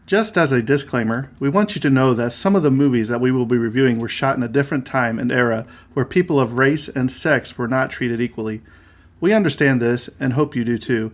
Just as a disclaimer, we want you to know that some of the movies that we will be reviewing were shot in a different time and era where people of race and sex were not treated equally. We understand this and hope you do too.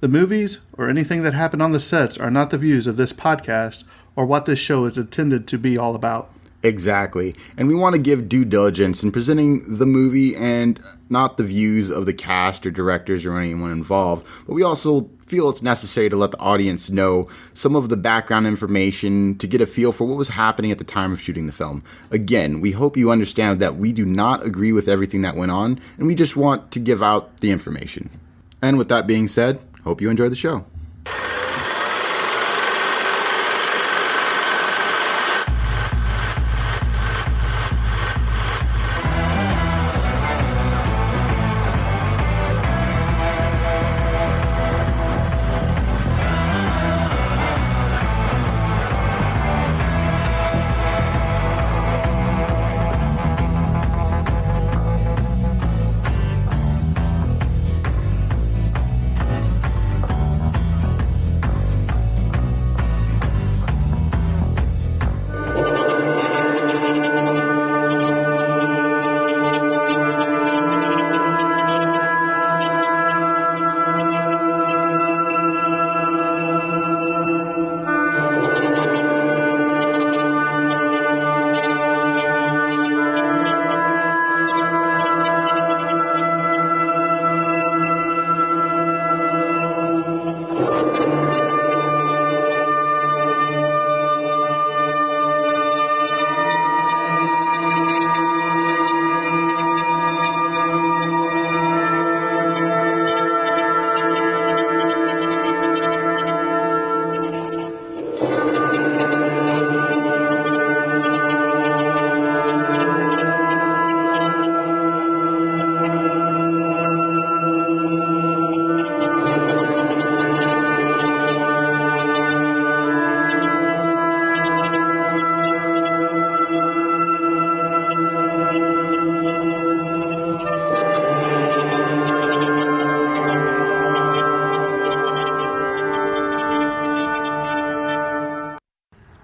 The movies or anything that happened on the sets are not the views of this podcast or what this show is intended to be all about. Exactly. And we want to give due diligence in presenting the movie and not the views of the cast or directors or anyone involved. But we also feel it's necessary to let the audience know some of the background information to get a feel for what was happening at the time of shooting the film. Again, we hope you understand that we do not agree with everything that went on, and we just want to give out the information. And with that being said, hope you enjoy the show.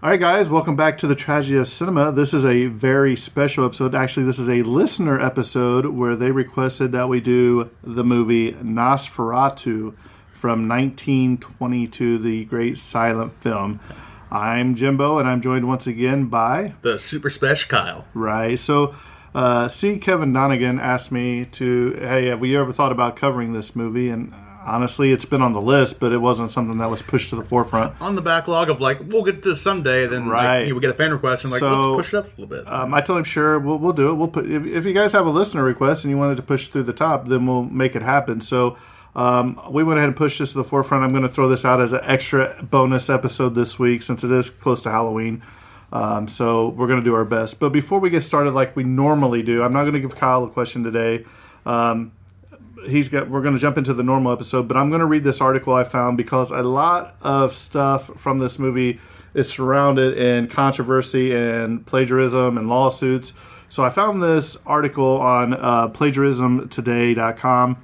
Alright guys, welcome back to the Tragedy of Cinema. This is a very special episode. Actually, this is a listener episode where they requested that we do the movie Nosferatu from 1922, the great silent film. I'm Jimbo, and I'm joined once again by... the super special Kyle. Right, so Kevin Donegan asked me to, hey, have we ever thought about covering this movie? And honestly, it's been on the list, but it wasn't something that was pushed to the forefront. On the backlog of we'll get to this someday. Then we get a fan request and let's push it up a little bit. I told him, sure, we'll do it. We'll put if you guys have a listener request and you wanted to push it through the top, then we'll make it happen. So we went ahead and pushed this to the forefront. I'm going to throw this out as an extra bonus episode this week since it is close to Halloween. So we're going to do our best. But before we get started like we normally do, I'm not going to give Kyle a question today. We're going to jump into the normal episode, but I'm going to read this article I found because a lot of stuff from this movie is surrounded in controversy and plagiarism and lawsuits. So I found this article on plagiarismtoday.com.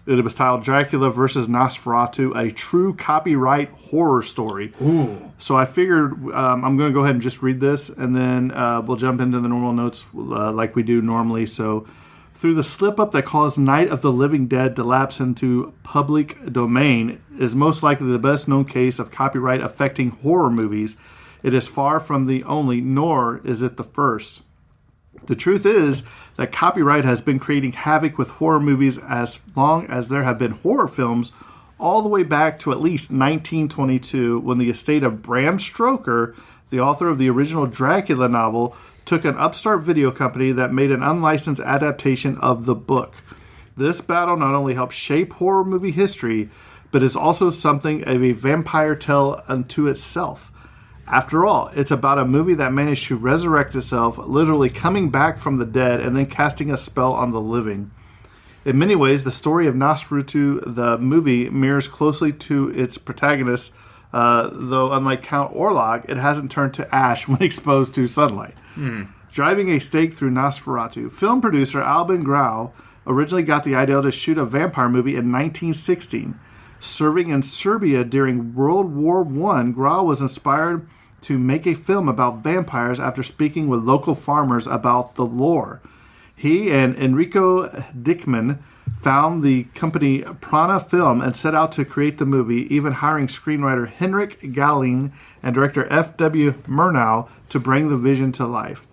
It was titled Dracula versus Nosferatu, a true copyright horror story. Ooh. So I figured I'm going to go ahead and just read this, and then we'll jump into the normal notes like we do normally. So, through the slip-up that caused Night of the Living Dead to lapse into public domain is most likely the best-known case of copyright affecting horror movies. It is far from the only, nor is it the first. The truth is that copyright has been creating havoc with horror movies as long as there have been horror films, all the way back to at least 1922, when the estate of Bram Stoker, the author of the original Dracula novel, took an upstart video company that made an unlicensed adaptation of the book. This battle not only helped shape horror movie history, but is also something of a vampire tale unto itself. After all, it's about a movie that managed to resurrect itself, literally coming back from the dead and then casting a spell on the living. In many ways, the story of Nosferatu, the movie, mirrors closely to its protagonist, though unlike Count Orlok, it hasn't turned to ash when exposed to sunlight. Driving a stake through Nosferatu, film producer Albin Grau originally got the idea to shoot a vampire movie in 1916. Serving in Serbia during World War I, Grau was inspired to make a film about vampires after speaking with local farmers about the lore. He and Enrico Dickman found the company Prana Film and set out to create the movie, even hiring screenwriter Henrik Galling and director F.W. Murnau to bring the vision to life.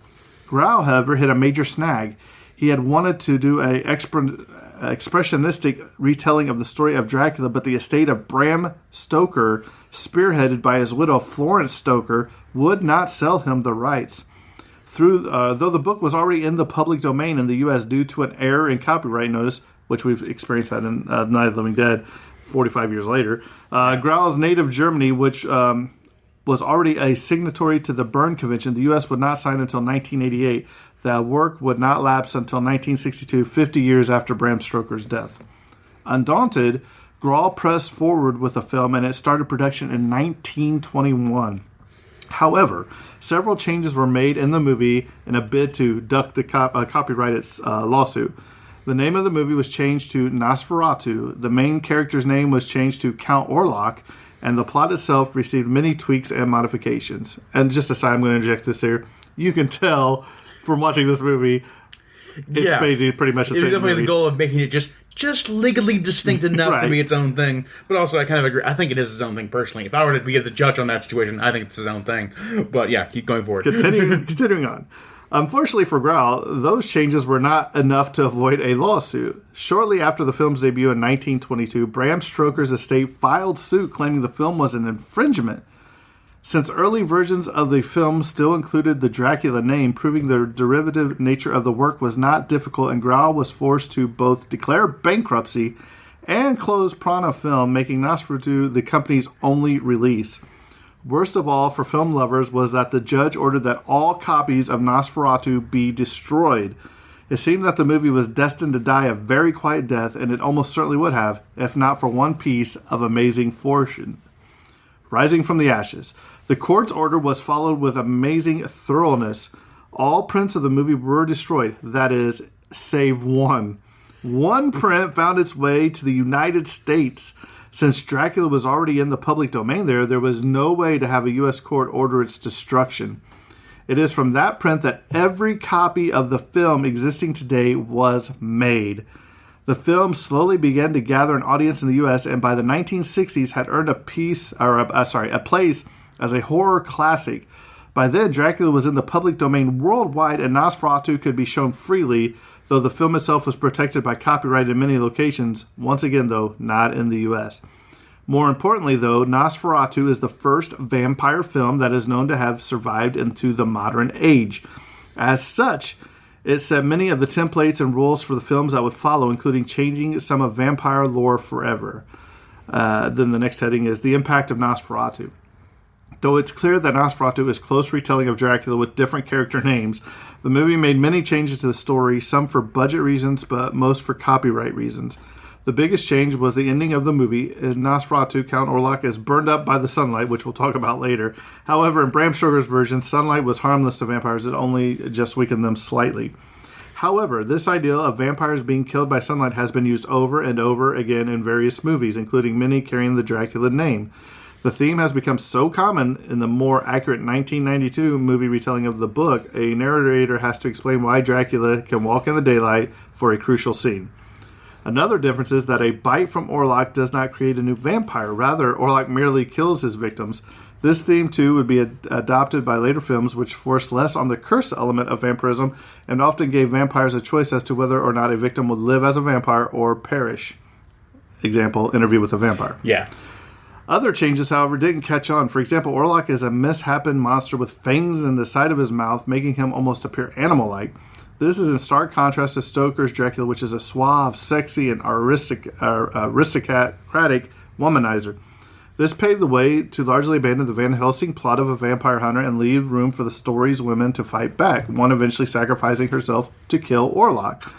Grau, however, hit a major snag. He had wanted to do an expressionistic retelling of the story of Dracula, but the estate of Bram Stoker, spearheaded by his widow Florence Stoker, would not sell him the rights. Though the book was already in the public domain in the U.S. due to an error in copyright notice, which we've experienced that in Night of the Living Dead 45 years later, Grau's native Germany, which was already a signatory to the Berne Convention, the U.S. would not sign until 1988. That work would not lapse until 1962, 50 years after Bram Stoker's death. Undaunted, Grau pressed forward with the film, and it started production in 1921. However, several changes were made in the movie in a bid to duck the copyright lawsuit. The name of the movie was changed to Nosferatu, the main character's name was changed to Count Orlok, and the plot itself received many tweaks and modifications. And just aside, I'm going to inject this here. You can tell from watching this movie, it's basically pretty much the same movie. It was definitely the goal of making it just legally distinct enough right. to be its own thing. But also, I kind of agree. I think it is its own thing, personally. If I were to be the judge on that situation, I think it's its own thing. But yeah, keep going forward. Continuing on. Unfortunately for Grau, those changes were not enough to avoid a lawsuit. Shortly after the film's debut in 1922, Bram Stoker's estate filed suit claiming the film was an infringement. Since early versions of the film still included the Dracula name, proving the derivative nature of the work was not difficult, and Grau was forced to both declare bankruptcy and close Prana Film, making Nosferatu the company's only release. Worst of all for film lovers was that the judge ordered that all copies of Nosferatu be destroyed. It seemed that the movie was destined to die a very quiet death, and it almost certainly would have, if not for one piece of amazing fortune. Rising from the ashes. The court's order was followed with amazing thoroughness. All prints of the movie were destroyed, that is, save one. One print found its way to the United States. Since Dracula was already in the public domain there was no way to have a U.S. court order its destruction. It is from that print that every copy of the film existing today was made. The film slowly began to gather an audience in the U.S. and by the 1960s had earned a place as a horror classic. By then, Dracula was in the public domain worldwide and Nosferatu could be shown freely, though the film itself was protected by copyright in many locations, once again, though, not in the U.S. More importantly, though, Nosferatu is the first vampire film that is known to have survived into the modern age. As such, it set many of the templates and rules for the films that would follow, including changing some of vampire lore forever. Then the next heading is The Impact of Nosferatu. Though it's clear that Nosferatu is close retelling of Dracula with different character names, the movie made many changes to the story, some for budget reasons, but most for copyright reasons. The biggest change was the ending of the movie. In Nosferatu, Count Orlok is burned up by the sunlight, which we'll talk about later. However, in Bram Stoker's version, sunlight was harmless to vampires. It only just weakened them slightly. However, this idea of vampires being killed by sunlight has been used over and over again in various movies, including many carrying the Dracula name. The theme has become so common in the more accurate 1992 movie retelling of the book, a narrator has to explain why Dracula can walk in the daylight for a crucial scene. Another difference is that a bite from Orlok does not create a new vampire. Rather, Orlok merely kills his victims. This theme, too, would be adopted by later films, which forced less on the curse element of vampirism and often gave vampires a choice as to whether or not a victim would live as a vampire or perish. Example, Interview with a Vampire. Yeah. Other changes, however, didn't catch on. For example, Orlok is a misshapen monster with fangs in the side of his mouth, making him almost appear animal-like. This is in stark contrast to Stoker's Dracula, which is a suave, sexy, and aristocratic womanizer. This paved the way to largely abandon the Van Helsing plot of a vampire hunter and leave room for the story's women to fight back, one eventually sacrificing herself to kill Orlok.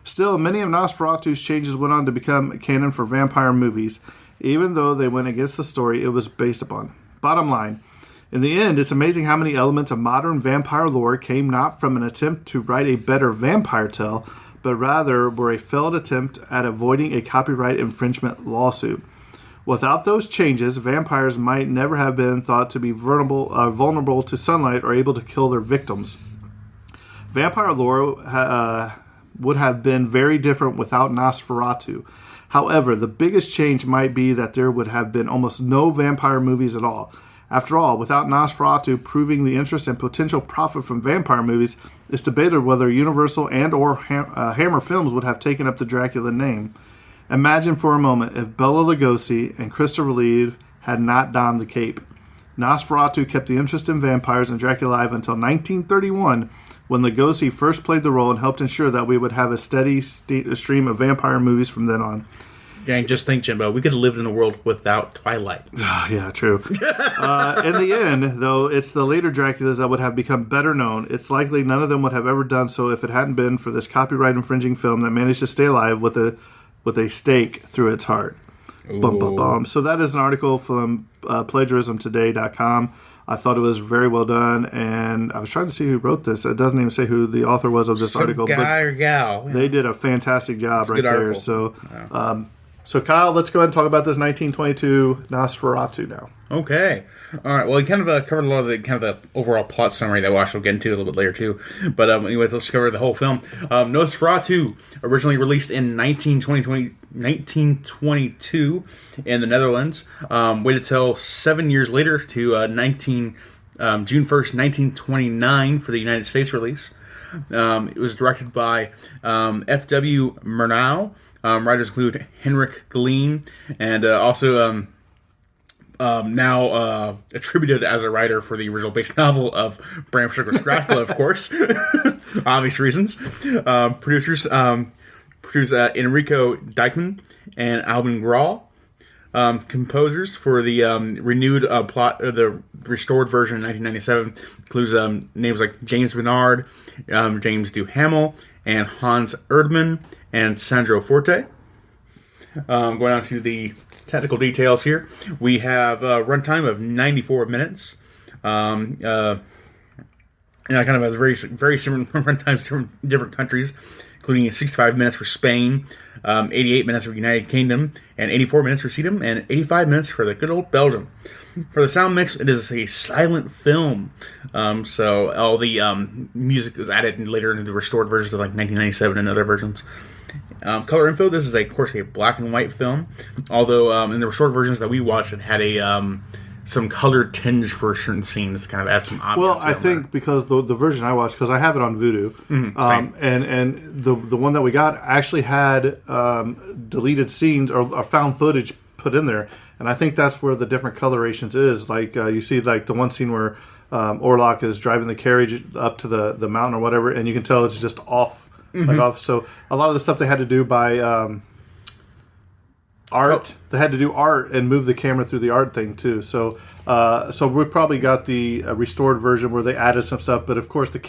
Still, many of Nosferatu's changes went on to become canon for vampire movies, even though they went against the story it was based upon. Bottom line, in the end, it's amazing how many elements of modern vampire lore came not from an attempt to write a better vampire tale, but rather were a failed attempt at avoiding a copyright infringement lawsuit. Without those changes, vampires might never have been thought to be vulnerable to sunlight or able to kill their victims. Vampire lore would have been very different without Nosferatu. However, the biggest change might be that there would have been almost no vampire movies at all. After all, without Nosferatu proving the interest and potential profit from vampire movies, it's debated whether Universal and or Hammer Films would have taken up the Dracula name. Imagine for a moment if Bela Lugosi and Christopher Lee had not donned the cape. Nosferatu kept the interest in vampires and Dracula alive until 1931, when Lugosi first played the role and helped ensure that we would have a steady stream of vampire movies from then on. Dang, just think, Jimbo, we could have lived in a world without Twilight. Yeah, true. In the end, though, it's the later Draculas that would have become better known. It's likely none of them would have ever done so if it hadn't been for this copyright-infringing film that managed to stay alive with a stake through its heart. Bum, bum, bum. So that is an article from plagiarismtoday.com. I thought it was very well done, and I was trying to see who wrote this. It doesn't even say who the author was of this article. Guy or gal. They did a fantastic job right there. Article. So, so Kyle, let's go ahead and talk about this 1922 Nosferatu now. Okay. All right. Well, we kind of covered a lot of the kind of the overall plot summary that we'll actually get into a little bit later too. But anyways, let's cover the whole film. Nosferatu, originally released in 1922 in the Netherlands, waited till 7 years later to June 1st, 1929 for the United States release. It was directed by F.W. Murnau. Writers include Henrik Gleen and also now attributed as a writer for the original base novel of Bram Stoker's Dracula, of course, obvious reasons. Producers produce Enrico Dykman and Albin Grahl. Composers for the renewed plot of the restored version in 1997 includes names like James Bernard, James Duhamel, and Hans Erdmann and Sandro Forte. Going on to the technical details here, we have a runtime of 94 minutes. And it kind of has very similar runtimes in different countries, including 65 minutes for Spain, 88 minutes for the United Kingdom, and 84 minutes for Sweden, and 85 minutes for the good old Belgium. For the sound mix, it is a silent film, so all the music is added later into the restored versions of like 1997 and other versions. Color info, this is, of course, a black and white film, although in the restored versions that we watched, it had a some colored tinge for certain scenes, kind of add some ambiance. Well, I think because the version I watched, because I have it on Vudu, and the one that we got actually had deleted scenes or found footage put in there, and I think that's where the different colorations is. Like you see, like the one scene where Orlok is driving the carriage up to the mountain or whatever, and you can tell it's just off, like off. So a lot of the stuff they had to do by art. They had to do art and move the camera through the art thing too. So we probably got the restored version where they added some stuff, but of course the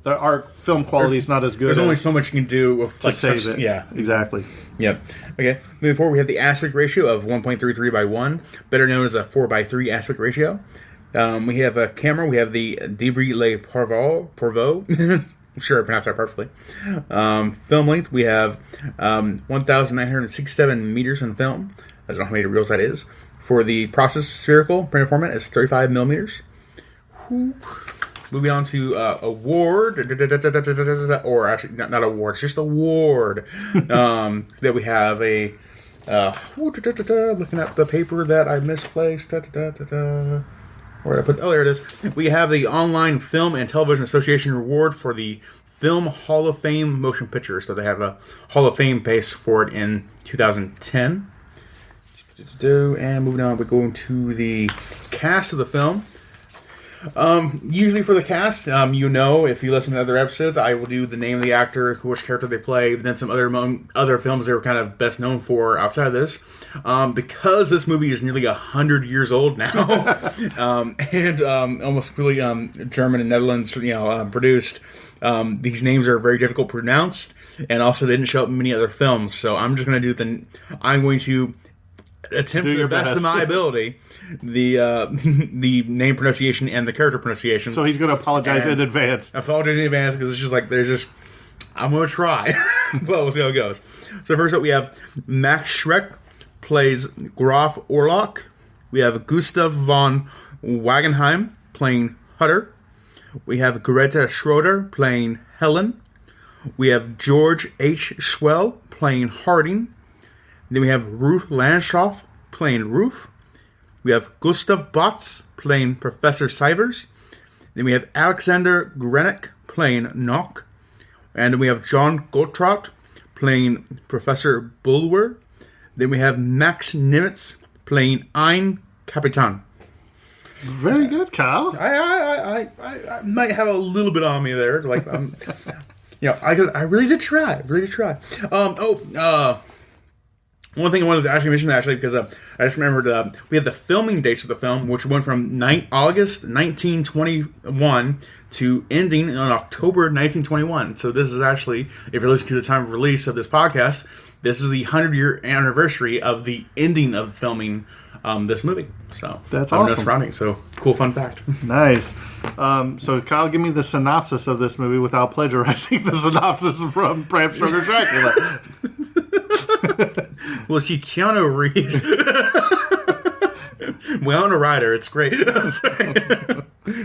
art film quality is not as good. There's only so much you can do with to save it. Yeah, exactly. Yep. Okay. Moving forward, we have the aspect ratio of 1.33 by 1, better known as a 4 by 3 aspect ratio. We have a camera. We have the Debris Le Porvo. I'm sure I pronounced that perfectly. Film length, we have 1,967 meters in film. I don't know how many reels that is. For the process spherical printed format, it's 35 millimeters. Moving on to award, or actually not awards, just award. That we have a looking at the paper that I misplaced. Where did I put? Oh, there it is. We have the Online Film and Television Association Award for the Film Hall of Fame Motion Picture. So they have a Hall of Fame base for it in 2010. And moving on, we're going to the cast of the film. Usually for the cast, if you listen to other episodes, I will do the name of the actor, which character they play, and then some other films they were kind of best known for outside of this. Because this movie is nearly 100 years old now, and almost completely German and Netherlands, produced. These names are very difficult to pronounce, and also they didn't show up in many other films. So I'm just going to I'm going to attempt to the best of my ability the name pronunciation and the character pronunciation. So he's going to apologize in advance. Apologize in advance because it's just like I'm going to try, but we'll see how it goes. So first up, we have Max Schreck plays Graf Orlok. We have Gustav von Wagenheim playing Hutter. We have Greta Schroeder playing Helen. We have George H. Schwell playing Harding. Then we have Ruth Landshoff playing Ruth. We have Gustav Botz playing Professor Cybers. Then we have Alexander Grenick playing Nock. And then we have John Gotttraut playing Professor Bulwer. Then we have Max Nimitz playing Ein Kapitan. Very good, Kyle. I might have a little bit on me there. Like, I really did try. One thing I wanted to actually mention, because I just remembered we had the filming dates of the film, which went from August 1921 to ending on October 1921. So this is actually, if you're listening to the time of release of this podcast, this is the 100-year anniversary of the ending of filming this movie. So that's awesome. Nosferatu. So cool fun fact. Nice. So Kyle, give me the synopsis of this movie without plagiarizing the synopsis from Bram Stoker Dracula. Well, see, Keanu Reeves. Winona Ryder. It's great.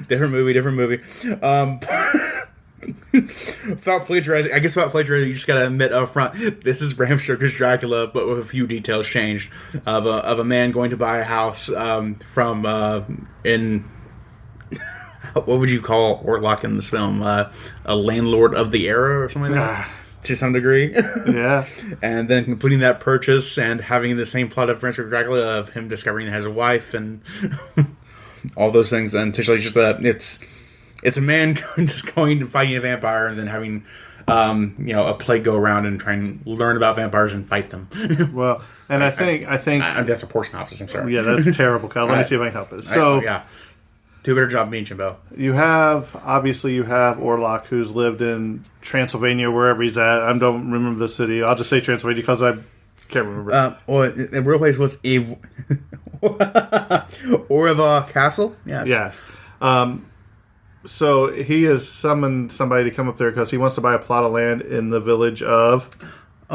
Different movie. Without plagiarizing, you just gotta admit up front, this is Bram Stoker's Dracula, but with a few details changed. Of a man going to buy a house from in what would you call Orlok in this film? A landlord of the era or something like that. To some degree. Yeah. And then completing that purchase and having the same plot of Bram Stoker Dracula of him discovering he has a wife and all those things. And essentially it's a man just going and fighting a vampire and then having a plague go around and trying to learn about vampires and fight them. Well, and I think that's a poor synopsis, I'm sorry. Yeah, that's terrible, Kyle. Let me see if I can help it. So do a better job being Jimbo. You have Orlok, who's lived in Transylvania, wherever he's at. I don't remember the city. I'll just say Transylvania because I can't remember. The real place was Oreva Castle? Yes. So he has summoned somebody to come up there because he wants to buy a plot of land in the village of...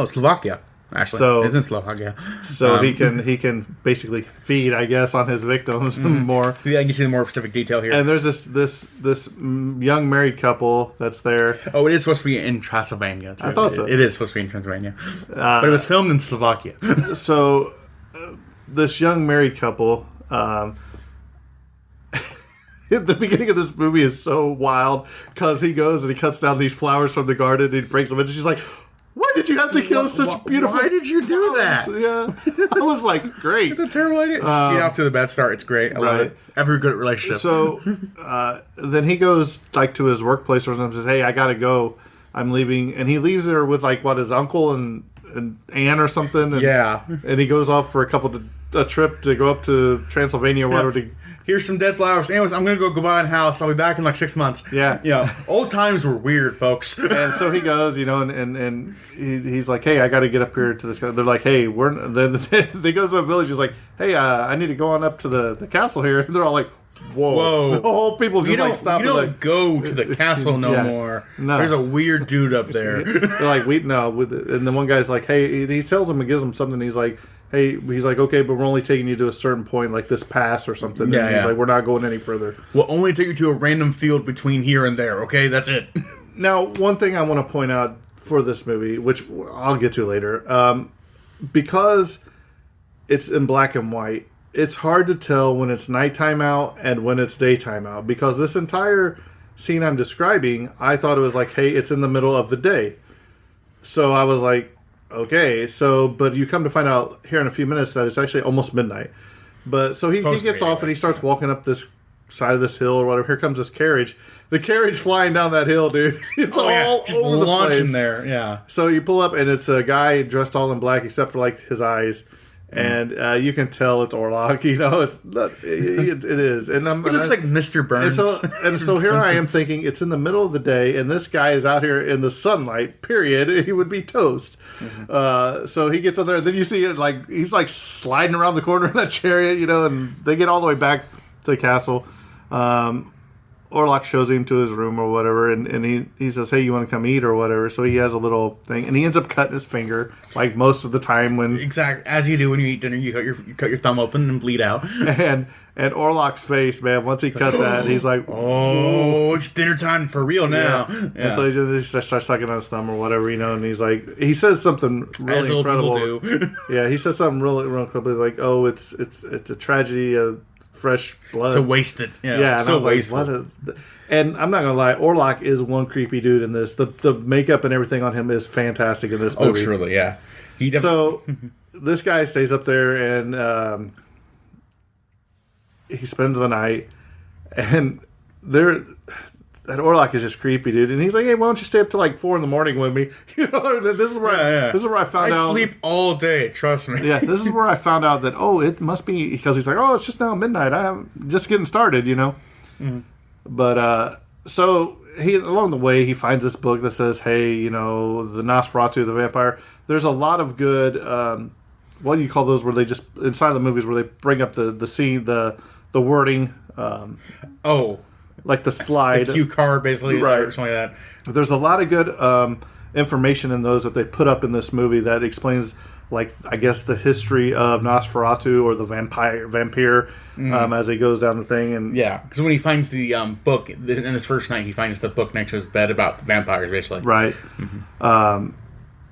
Slovakia. Actually, so, it's in Slovakia. So he can basically feed, I guess, on his victims more. Yeah, I can see the more specific detail here. And there's this young married couple that's there. Oh, it is supposed to be in Transylvania. I thought so. It is supposed to be in Transylvania, but it was filmed in Slovakia. So this young married couple. The beginning of this movie is so wild because he goes and he cuts down these flowers from the garden and he breaks them, and she's like, "Why did you have to kill such beautiful? Why did you do flowers?" that? Yeah, I was like, "Great." It's a terrible idea. Just get off to the bad start. It's great. I love it. Every good relationship. So then he goes to his workplace or something and says, "Hey, I gotta go. I'm leaving," and he leaves there with his uncle and aunt or something. And, and he goes off for a trip to go up to Transylvania or whatever. Here's some dead flowers. Anyways, I'm going to go buy a house. I'll be back in like 6 months. Yeah. Old times were weird, folks. And so he goes, and he's like, "Hey, I got to get up here to this guy." They're like, "Hey, they go to the village." He's like, "Hey, I need to go on up to the castle here." And they're all like, Whoa. The whole people just stop. You don't go to the castle no more. No. There's a weird dude up there. They're like, and the one guy's like, "Hey," he tells him and gives him something. He's like, "Hey," he's like, "Okay, but we're only taking you to a certain point, like this pass or something." And he's like, "We're not going any further. We'll only take you to a random field between here and there, okay? That's it." Now, one thing I want to point out for this movie, which I'll get to later, because it's in black and white, it's hard to tell when it's nighttime out and when it's daytime out, because this entire scene I'm describing, I thought it was like, hey, it's in the middle of the day. So I was like, okay, but you come to find out here in a few minutes that it's actually almost midnight. But so he gets off and he starts walking up this side of this hill or whatever. Here comes this carriage. The carriage flying down that hill, dude. It's all over the place. There, yeah. So you pull up and it's a guy dressed all in black except for like his eyes. And you can tell it's Orlok, it is. And he looks like Mr. Burns. And so here I am thinking, it's in the middle of the day, and this guy is out here in the sunlight, period. He would be toast. Mm-hmm. So he gets up there, and then you see it, like, he's like sliding around the corner in that chariot, and they get all the way back to the castle. Orlok shows him to his room or whatever, and he says, "Hey, you want to come eat or whatever?" So he has a little thing, and he ends up cutting his finger, like most of the time when as you do when you eat dinner, you cut your thumb open and bleed out. And Orlok's face, man, once he cut that, he's like, "Oh, it's dinner time for real now." Yeah. And so he just starts sucking on his thumb or whatever, and he's like, he says something really incredible. Old people do. Yeah, he says something really incredible, like, "Oh, it's a tragedy of fresh blood to waste it." Yeah, and so I was wasteful. like, what is? And I'm not gonna lie, Orlok is one creepy dude in this. The makeup and everything on him is fantastic in this movie. Oh, surely, yeah. So this guy stays up there and he spends the night, and that Orlok is just creepy, dude. And he's like, "Hey, why don't you stay up till like 4 a.m. with me?" This is where this is where I found out. I sleep all day. Trust me. Yeah, this is where I found out that it must be because he's like, "Oh, it's just now midnight. I'm just getting started," Mm-hmm. But so he along the way he finds this book that says, "Hey, the Nosferatu, the vampire." There's a lot of good. What do you call those? Where they just inside the movies where they bring up the scene, the wording. Like the slide, the cue card, basically, right? Or something like that. There's a lot of good information in those that they put up in this movie that explains, like, I guess the history of Nosferatu or the vampire as he goes down the thing. And yeah, because when he finds the book in his first night, he finds the book next to his bed about vampires, basically. Right. Mm-hmm.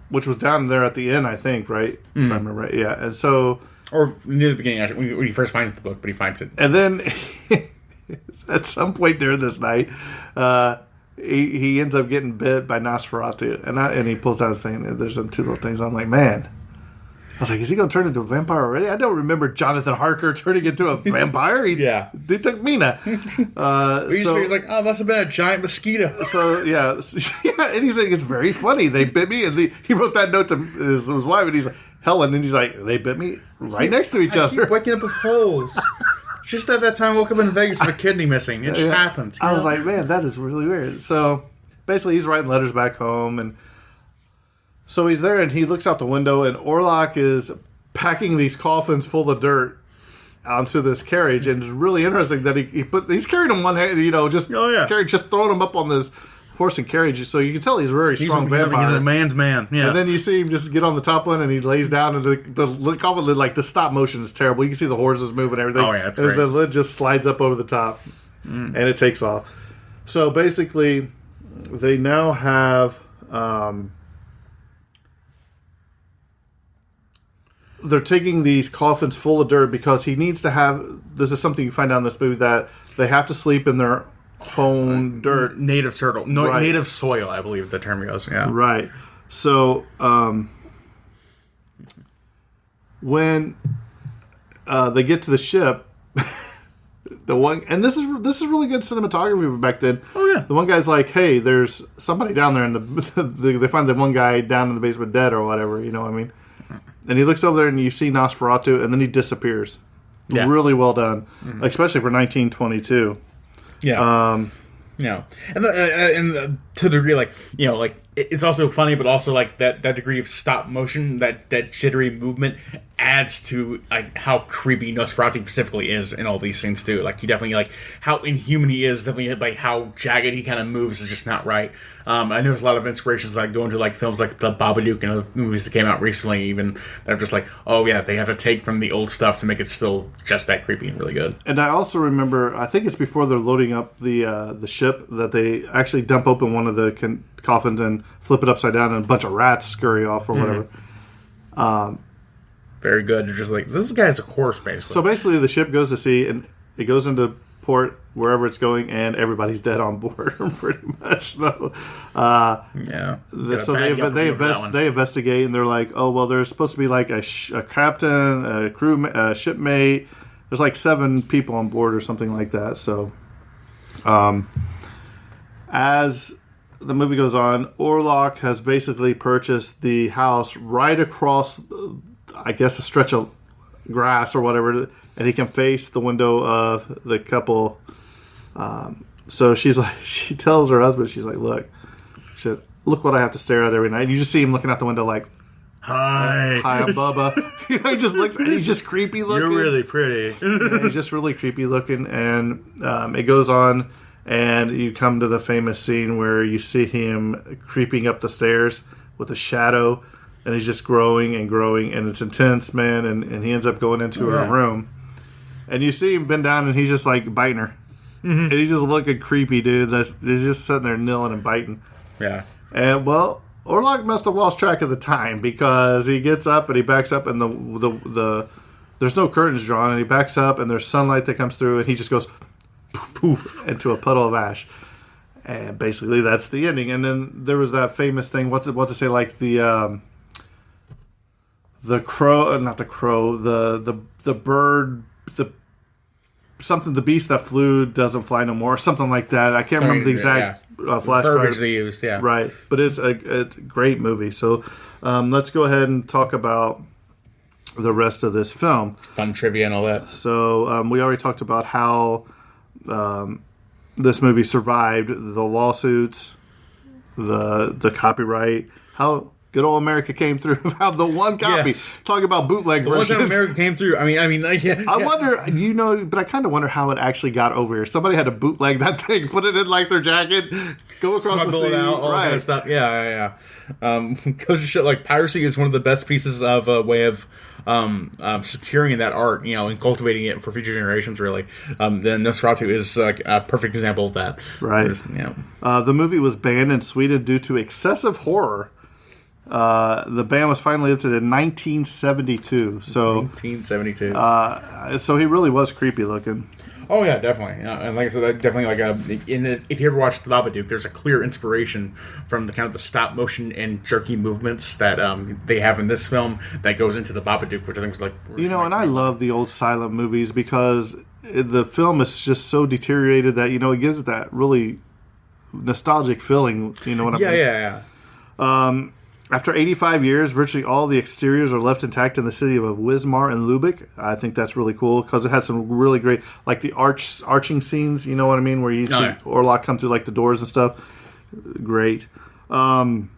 Which was down there at the end, I think, right? Mm-hmm. If I remember right, yeah. And so, or near the beginning, actually, when he first finds the book, but he finds it, and then at some point during this night, he ends up getting bit by Nosferatu, and he pulls down the thing. And there's them two little things. I'm like, man. I was like, is he going to turn into a vampire already? I don't remember Jonathan Harker turning into a vampire. They took Mina. He's like, oh, must have been a giant mosquito. So, yeah, and he's like, it's very funny. They bit me, and he wrote that note to his wife, and he's like, Helen, and he's like, they bit me right next to each other. Keep waking up with holes. Just at that time, I woke up in Vegas with a kidney missing. It just happens. I was like, man, that is really weird. So, basically, he's writing letters back home, and so he's there, and he looks out the window, and Orlok is packing these coffins full of dirt onto this carriage, and it's really interesting that he's carrying them one hand, just throwing them up on this horse and carriage, so you can tell he's a very strong vampire. He's a man's man, yeah. And then you see him just get on the top one, and he lays down, and the coffin lid, like the stop motion is terrible. You can see the horses move and everything. Oh yeah, that's great. The lid just slides up over the top, and it takes off. So basically, they now have. They're taking these coffins full of dirt because he needs to have. This is something you find out in this movie that they have to sleep in their own dirt, native soil. Native soil, I believe the term goes. Yeah, right. So when they get to the ship, the one and this is really good cinematography back then. Oh yeah, the one guy's like, "Hey, there's somebody down there," and they find the one guy down in the basement dead or whatever. You know what I mean? And he looks over there, and you see Nosferatu, and then he disappears. Yeah. Really well done, especially for 1922. Yeah. And to the degree, it's also funny, but also like that degree of stop motion, that jittery movement adds to like how creepy Nosferatu specifically is in all these scenes too. Like, you definitely like how inhuman he is. Definitely like how jagged he kind of moves is just not right. I know there's a lot of inspirations like going to like films like The Babadook and other movies that came out recently, even that are just like, oh yeah, they have to take from the old stuff to make it still just that creepy and really good. And I also remember, I think it's before they're loading up the ship, that they actually dump open one of the coffins and flip it upside down, and a bunch of rats scurry off or whatever. Very good. You're just like, this guy's a corpse, basically. So basically, the ship goes to sea, and it goes into port wherever it's going, and everybody's dead on board, pretty much. So, So they investigate, and they're like, oh well, there's supposed to be like a captain, a crew, a shipmate. There's like 7 people on board or something like that. So, as the movie goes on, Orlok has basically purchased the house right across, I guess, a stretch of grass or whatever, and he can face the window of the couple. So she tells her husband, she's like, look what I have to stare at every night. And you just see him looking out the window like, hi, I'm Bubba. He just looks, and he's just creepy looking. You're really pretty. He's just really creepy looking, and it goes on. And you come to the famous scene where you see him creeping up the stairs with a shadow, and he's just growing and growing, and it's intense, man. And he ends up going into her room, and you see him bend down, and he's just like biting her, and he's just looking creepy, dude. He's just sitting there kneeling and biting. Yeah. And well, Orlok must have lost track of the time because he gets up and he backs up, and the there's no curtains drawn, and he backs up, and there's sunlight that comes through, and he just goes poof into a puddle of ash. And basically, that's the ending. And then there was that famous thing. What to say? Like the crow, not the crow. The bird. The beast that flew doesn't fly no more. Something like that. I can't remember the exact flashcard they used. Yeah, right. But it's a great movie. So let's go ahead and talk about the rest of this film. Fun trivia and all that. So we already talked about how this movie survived the lawsuits, the copyright, how good old America came through. How the one copy, talking about bootleg versions. The one time America came through. I mean, yeah. I wonder, but I kind of wonder how it actually got over here. Somebody had to bootleg that thing, put it in like their jacket, go across the sea, it out, all that kind of stuff. Yeah. Goes to show, like, piracy is one of the best pieces of a way of securing that art, and cultivating it for future generations. Really, then Nosferatu is a perfect example of that. Right. The movie was banned in Sweden due to excessive horror. The ban was finally lifted in 1972. So 1972. So he really was creepy looking. Oh yeah, definitely. And like I said, that definitely if you ever watched The Babadook, there's a clear inspiration from the kind of the stop motion and jerky movements that they have in this film that goes into The Babadook, which I think is like and I love the old silent movies because the film is just so deteriorated that it gives it that really nostalgic feeling. You know what I mean? Yeah. After 85 years, virtually all the exteriors are left intact in the city of Wismar and Lubeck. I think that's really cool because it has some really great, like the arching scenes, you know what I mean, where you see Orlok come through like the doors and stuff. Great. Count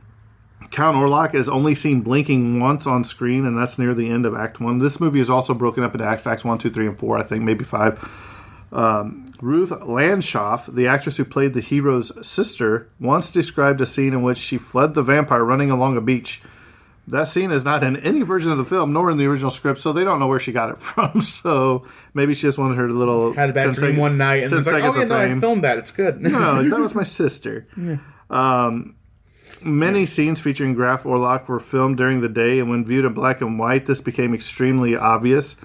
Orlok is only seen blinking once on screen, and that's near the end of Act 1. This movie is also broken up into Acts 1, 2, 3, and 4, I think, maybe 5. Ruth Landshoff, the actress who played the hero's sister, once described a scene in which she fled the vampire running along a beach. That scene is not in any version of the film, nor in the original script, so they don't know where she got it from. So maybe she just wanted her little... Had a bad dream one night, and was like, I filmed that, it's good. No, that was my sister. Many scenes featuring Graf Orlok were filmed during the day, and when viewed in black and white, this became extremely obvious.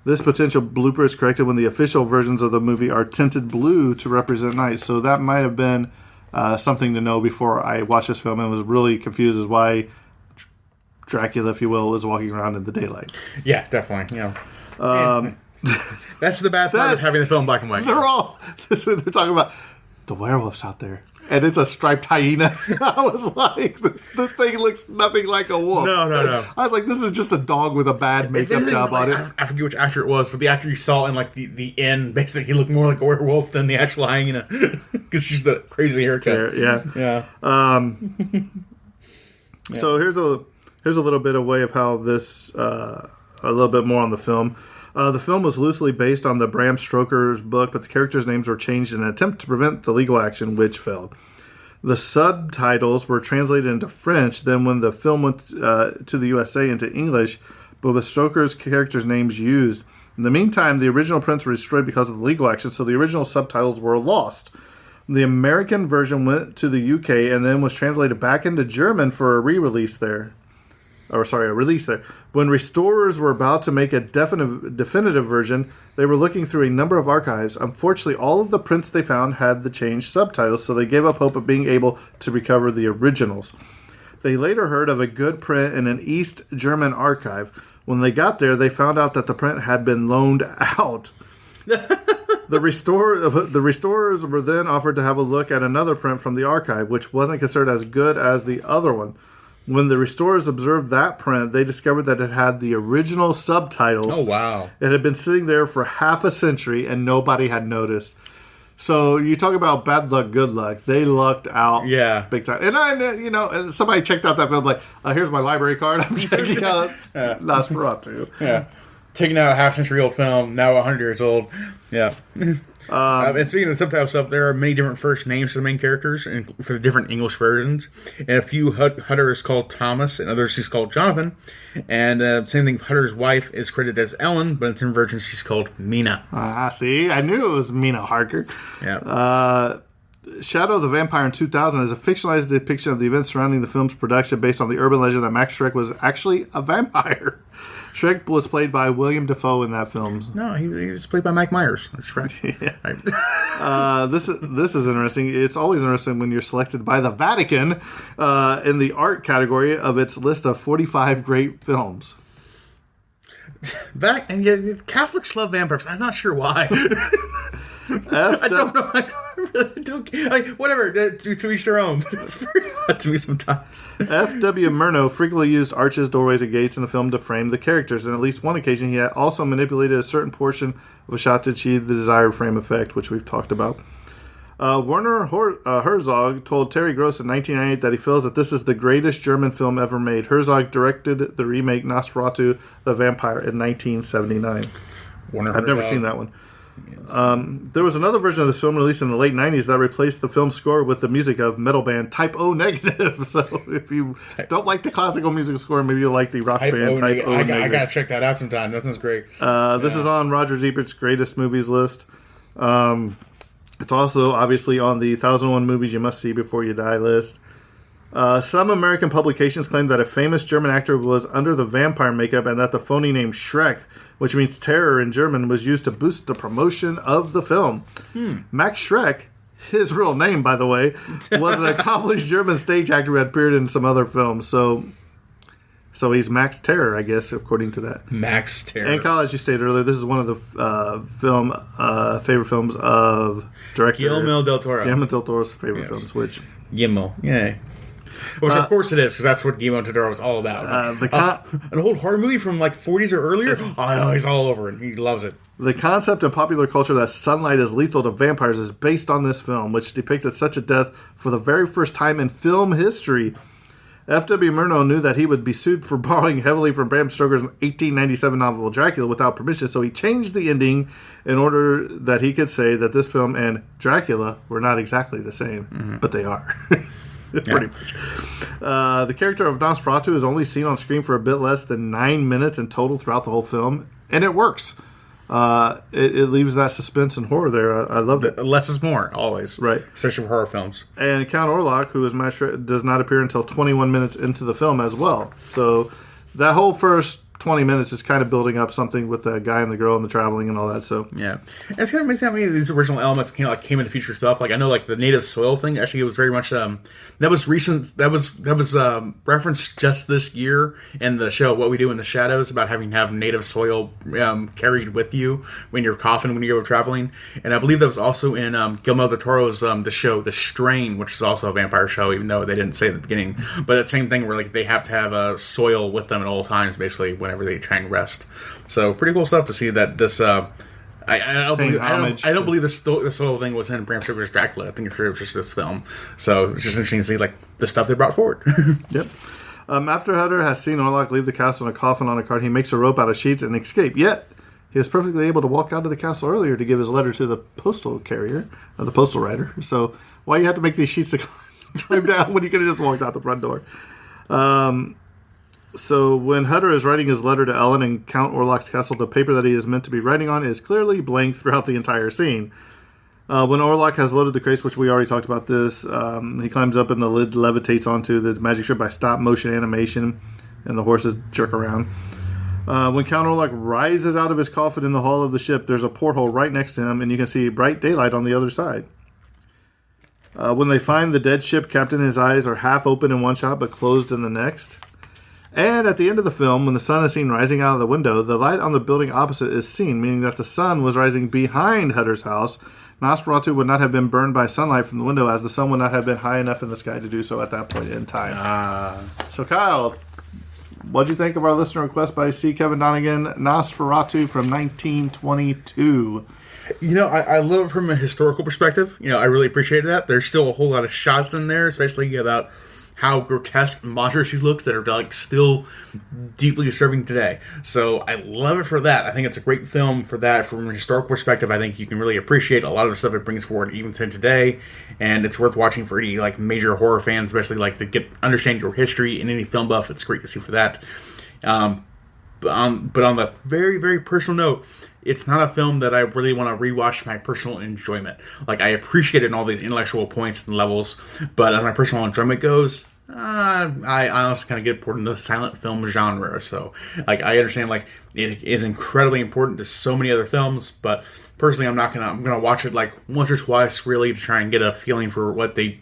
This potential blooper is corrected when the official versions of the movie are tinted blue to represent night. So that might have been something to know before I watched this film and was really confused as why Dracula, if you will, is walking around in the daylight. Yeah, definitely. That's the bad part of having the film black and white. They're talking about the werewolves out there. And it's a striped hyena. I was like, this thing looks nothing like a wolf. No. I was like, this is just a dog with a bad makeup job on it. I forget which actor it was, but the actor you saw in like the end, basically, he looked more like a werewolf than the actual hyena because she's the crazy haircut. Yeah. So here's a little bit of way of how this a little bit more on the film. The film was loosely based on the Bram Stoker's book, but the characters' names were changed in an attempt to prevent the legal action, which failed. The subtitles were translated into French. Then when the film went to the USA into English, but with Stoker's characters' names used. In the meantime, the original prints were destroyed because of the legal action, so the original subtitles were lost. The American version went to the UK and then was translated back into German for a release there. When restorers were about to make a definitive version, they were looking through a number of archives. Unfortunately, all of the prints they found had the changed subtitles, so they gave up hope of being able to recover the originals. They later heard of a good print in an East German archive. When they got there, they found out that the print had been loaned out. The restorers were then offered to have a look at another print from the archive, which wasn't considered as good as the other one. When the restorers observed that print, they discovered that it had the original subtitles. Oh, wow. It had been sitting there for half a century, and nobody had noticed. So you talk about bad luck, good luck. They lucked out big time. And somebody checked out that film like, here's my library card. I'm checking out Nosferatu. Yeah. taking out a half-century-old film, now 100 years old. Yeah. And speaking of the subtitle stuff, there are many different first names for the main characters and for the different English versions. And a few, Hutter is called Thomas, and others she's called Jonathan. And same thing, Hutter's wife is credited as Ellen, but in some versions she's called Mina. See, I knew it was Mina Harker. Yeah. Shadow of the Vampire in 2000 is a fictionalized depiction of the events surrounding the film's production based on the urban legend that Max Schreck was actually a vampire. Schreck was played by William Dafoe in that film. No, he was played by Mike Myers. That's right. This is interesting. It's always interesting when you're selected by the Vatican in the art category of its list of 45 great films. Catholics love vampires. I'm not sure why. I don't know. I really don't. Whatever. To each their own. But it's very odd to me sometimes. F.W. Murnau frequently used arches, doorways, and gates in the film to frame the characters. And at least one occasion, he had also manipulated a certain portion of a shot to achieve the desired frame effect, which we've talked about. Werner Herzog told Terry Gross in 1998 that he feels that this is the greatest German film ever made. Herzog directed the remake Nosferatu, the Vampire, in 1979. I've never seen that one. There was another version of this film released in the late 90s that replaced the film score with the music of metal band Type O Negative. So if you don't like the classical music score, maybe you'll like the rock band Type O Negative. I gotta check that out sometime. That sounds great. This is on Roger Ebert's greatest movies list. It's also obviously on the 1001 Movies You Must See Before You Die list. Some American publications claim that a famous German actor was under the vampire makeup and that the phony name Schreck, which means terror in German, was used to boost the promotion of the film. Max Schreck, his real name, by the way, was an accomplished German stage actor who had appeared in some other films. So he's Max Terror, I guess, according to that. Max Terror. And Kyle, as you stated earlier, this is one of the favorite films of director Guillermo del Toro. Guillermo del Toro's favorite films, which... Guillermo, yay. Which, of course, it is, because that's what Guillermo del Toro was all about. An old horror movie from, 40s or earlier? Oh, no, he's all over it. He loves it. The concept in popular culture that sunlight is lethal to vampires is based on this film, which depicted such a death for the very first time in film history. F.W. Murnau knew that he would be sued for borrowing heavily from Bram Stoker's 1897 novel Dracula without permission, so he changed the ending in order that he could say that this film and Dracula were not exactly the same, but they are. Pretty much. The character of Nosferatu is only seen on screen for a bit less than 9 minutes in total throughout the whole film, and it works. It leaves that suspense and horror there. I loved it. Less is more, always. Right. Especially for horror films. And Count Orlok, who is does not appear until 21 minutes into the film as well. So that whole first 20 minutes is kind of building up something with the guy and the girl and the traveling and all that. So yeah, and it's kind of amazing how many of these original elements came into future stuff. I know the native soil thing. Actually, it was very much that was recent. That was referenced just this year in the show What We Do in the Shadows about having to have native soil carried with you when you're coughing when you go traveling. And I believe that was also in Guillermo del Toro's the show The Strain, which is also a vampire show, even though they didn't say it at the beginning. But that same thing where they have to have soil with them at all times, basically whenever they try and rest. So pretty cool stuff to see that this. I don't believe the soil thing was in Bram Stoker's Dracula. I think it was just this film. So it's just interesting to see the stuff they brought forward. Yep. After Hutter has seen Orlok leave the castle in a coffin on a cart, he makes a rope out of sheets and escape. Yet he was perfectly able to walk out of the castle earlier to give his letter to the postal carrier, or the postal rider. So why you have to make these sheets to climb down when you could have just walked out the front door? So when Hutter is writing his letter to Ellen in Count Orlok's castle, the paper that he is meant to be writing on is clearly blank throughout the entire scene. When Orlok has loaded the crates, which we already talked about this, he climbs up and the lid levitates onto the magic strip by stop motion animation, and the horses jerk around. When Count Orlok rises out of his coffin in the hull of the ship, there's a porthole right next to him, and you can see bright daylight on the other side. When they find the dead ship captain, his eyes are half open in one shot but closed in the next. And at the end of the film, when the sun is seen rising out of the window, the light on the building opposite is seen, meaning that the sun was rising behind Hutter's house. Nosferatu would not have been burned by sunlight from the window, as the sun would not have been high enough in the sky to do so at that point in time. So, Kyle, what do you think of our listener request by C. Kevin Donegan, Nosferatu from 1922? I love it from a historical perspective. I really appreciated that. There's still a whole lot of shots in there, especially about how grotesque and monstrous she looks that are like still deeply disturbing today. So I love it for that. I think it's a great film for that. From a historical perspective, I think you can really appreciate a lot of the stuff it brings forward even to today, and it's worth watching for any like major horror fans, especially like to understand your history and any film buff. It's great to see for that. But on the very, very personal note, it's not a film that I really want to rewatch for my personal enjoyment. Like, I appreciate it in all these intellectual points and levels, but as my personal enjoyment goes, I honestly kind of get bored in the silent film genre. So, like, I understand, like, it is incredibly important to so many other films, but personally, I'm gonna watch it like once or twice, really, to try and get a feeling for what they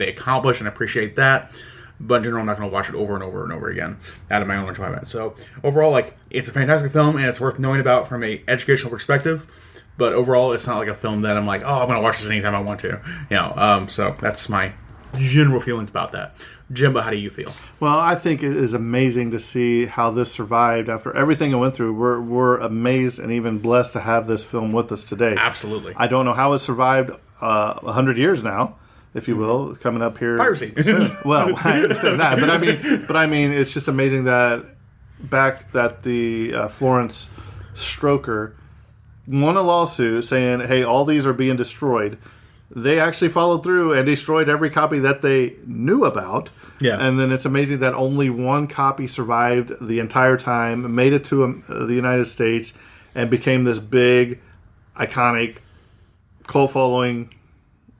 accomplish and appreciate that. But in general, I'm not going to watch it over and over and over again out of my own enjoyment. So overall, like, it's a fantastic film and it's worth knowing about from a educational perspective. But overall, it's not like a film that I'm like, oh, I'm going to watch this anytime I want to. So that's my general feelings about that. Jimbo, how do you feel? Well, I think it is amazing to see how this survived after everything it went through. We're amazed and even blessed to have this film with us today. Absolutely. I don't know how it survived 100 years now, if you will, coming up here. Piracy. Well, I understand that, but I mean, it's just amazing that the Florence Stroker won a lawsuit saying, "Hey, all these are being destroyed." They actually followed through and destroyed every copy that they knew about. Yeah. And then it's amazing that only one copy survived the entire time, made it to the United States, and became this big, iconic, cult-following,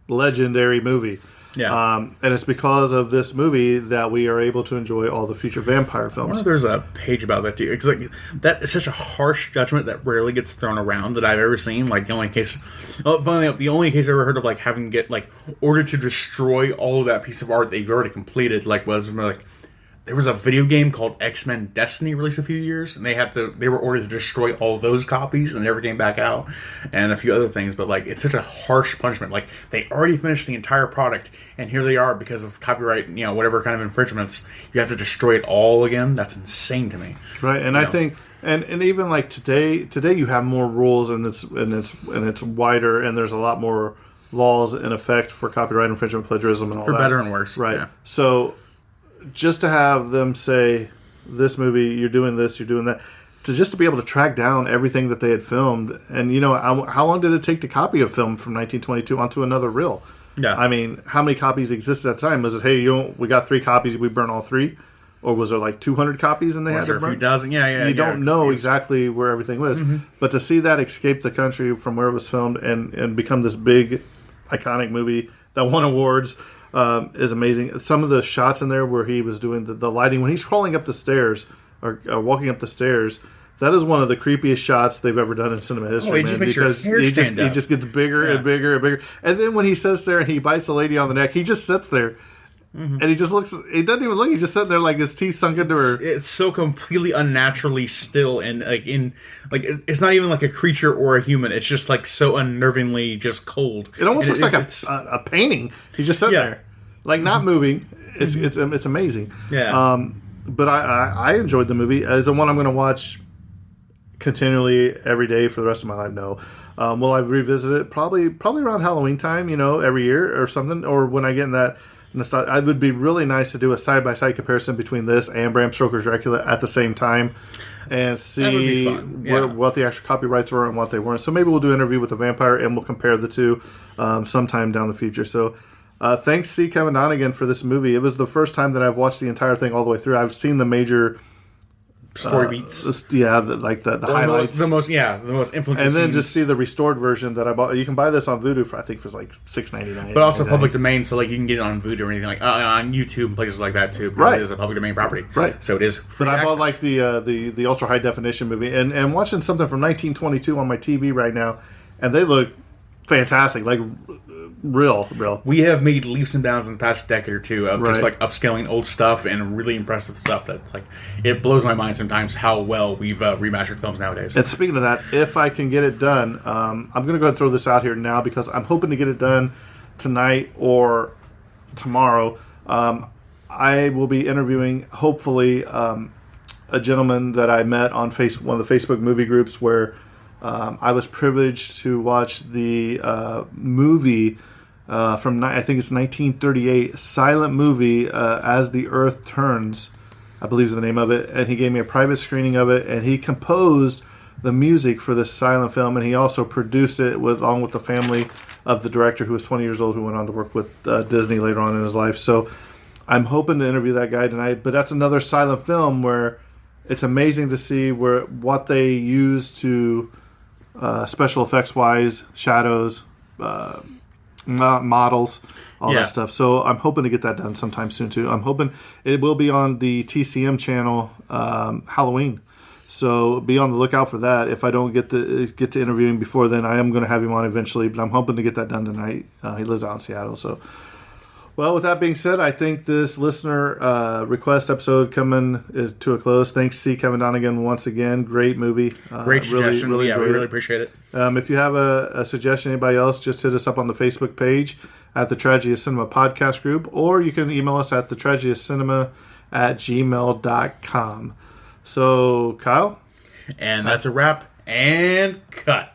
legendary movie. Yeah. And it's because of this movie that we are able to enjoy all the future vampire I films. wonder if there's a page about that too. It's like that is such a harsh judgment that rarely gets thrown around that I've ever seen. Like the only case I ever heard of like having get like ordered to destroy all of that piece of art that you've already completed was like there was a video game called X-Men Destiny released a few years, and they were ordered to destroy all those copies and never came back out, and a few other things. But like, it's such a harsh punishment. Like, they already finished the entire product, and here they are because of copyright, whatever kind of infringements. You have to destroy it all again. That's insane to me. Right, and I think, and even like today you have more rules, and it's wider, and there's a lot more laws in effect for copyright infringement, plagiarism, and all For that. better and worse. Right. Yeah. So just to have them say, this movie, you're doing this, you're doing that, to be able to track down everything that they had filmed, and how long did it take to copy a film from 1922 onto another reel? Yeah. I mean, how many copies existed at the time? Was it, hey, we got 3 copies, we burn all 3? Or was there like 200 copies and they had to burn? A few dozen? Yeah. You don't know exactly where everything was. Mm-hmm. But to see that escape the country from where it was filmed and become this big, iconic movie that won awards is amazing. Some of the shots in there where he was doing the lighting, when he's crawling up the stairs or walking up the stairs, that is one of the creepiest shots they've ever done in cinema history, man. Because he just gets bigger and bigger and bigger. And then when he sits there and he bites the lady on the neck, he just sits there. Mm-hmm. And he just looks, he doesn't even look, he's just sitting there like his teeth sunk into her. It's so completely unnaturally still, and it's not even like a creature or a human. It's just like so unnervingly just cold. It almost looks like a painting. He's just sitting there, like not moving. It's amazing. Yeah. But I enjoyed the movie as the one I'm going to watch continually every day for the rest of my life. No. Will I revisit it? Probably around Halloween time, every year or something, or when I get in that. It would be really nice to do a side-by-side comparison between this and Bram Stoker's Dracula at the same time and see what the actual copyrights were and what they weren't. So maybe we'll do an interview with the vampire and we'll compare the two sometime down the future. So thanks, C. Kevin Donegan, for this movie. It was the first time that I've watched the entire thing all the way through. I've seen the major story beats. The highlights. The most influential and then scenes. just see the restored version that I bought. You can buy this on Vudu for, I think, for like $6.99. But also public domain, so like you can get it on Vudu or anything like on YouTube and places like that too. Right. It is a public domain property. Right. So it is free. But I bought like the ultra high definition movie and watching something from 1922 on my TV right now, and they look fantastic, like real. We have made leaps and bounds in the past decade or two of just Right. like upscaling old stuff and really impressive stuff. That's like, it blows my mind sometimes how well we've remastered films nowadays. And speaking of that, if I can get it done, I'm going to go ahead and throw this out here now because I'm hoping to get it done tonight or tomorrow. I will be interviewing, hopefully, a gentleman that I met on one of the Facebook movie groups where I was privileged to watch the movie I think it's 1938, silent movie, As the Earth Turns, I believe is the name of it. And he gave me a private screening of it, and he composed the music for this silent film, and he also produced it along with the family of the director, who was 20 years old, who went on to work with Disney later on in his life. So I'm hoping to interview that guy tonight. But that's another silent film where it's amazing to see what they use to special effects wise, shadows, models, all that stuff. So I'm hoping to get that done sometime soon too. I'm hoping it will be on the TCM channel Halloween. So be on the lookout for that. If I don't get to interviewing before then, I am going to have him on eventually. But I'm hoping to get that done tonight. He lives out in Seattle. So, well, with that being said, I think this listener request episode coming is to a close. Thanks, C. Kevin Donegan, once again. Great movie. Great suggestion. Really we really appreciate it. If you have a suggestion, anybody else, just hit us up on the Facebook page at the Tragedy of Cinema podcast group, or you can email us at thetragedyofcinema@gmail.com. So, Kyle? And that's a wrap and cut.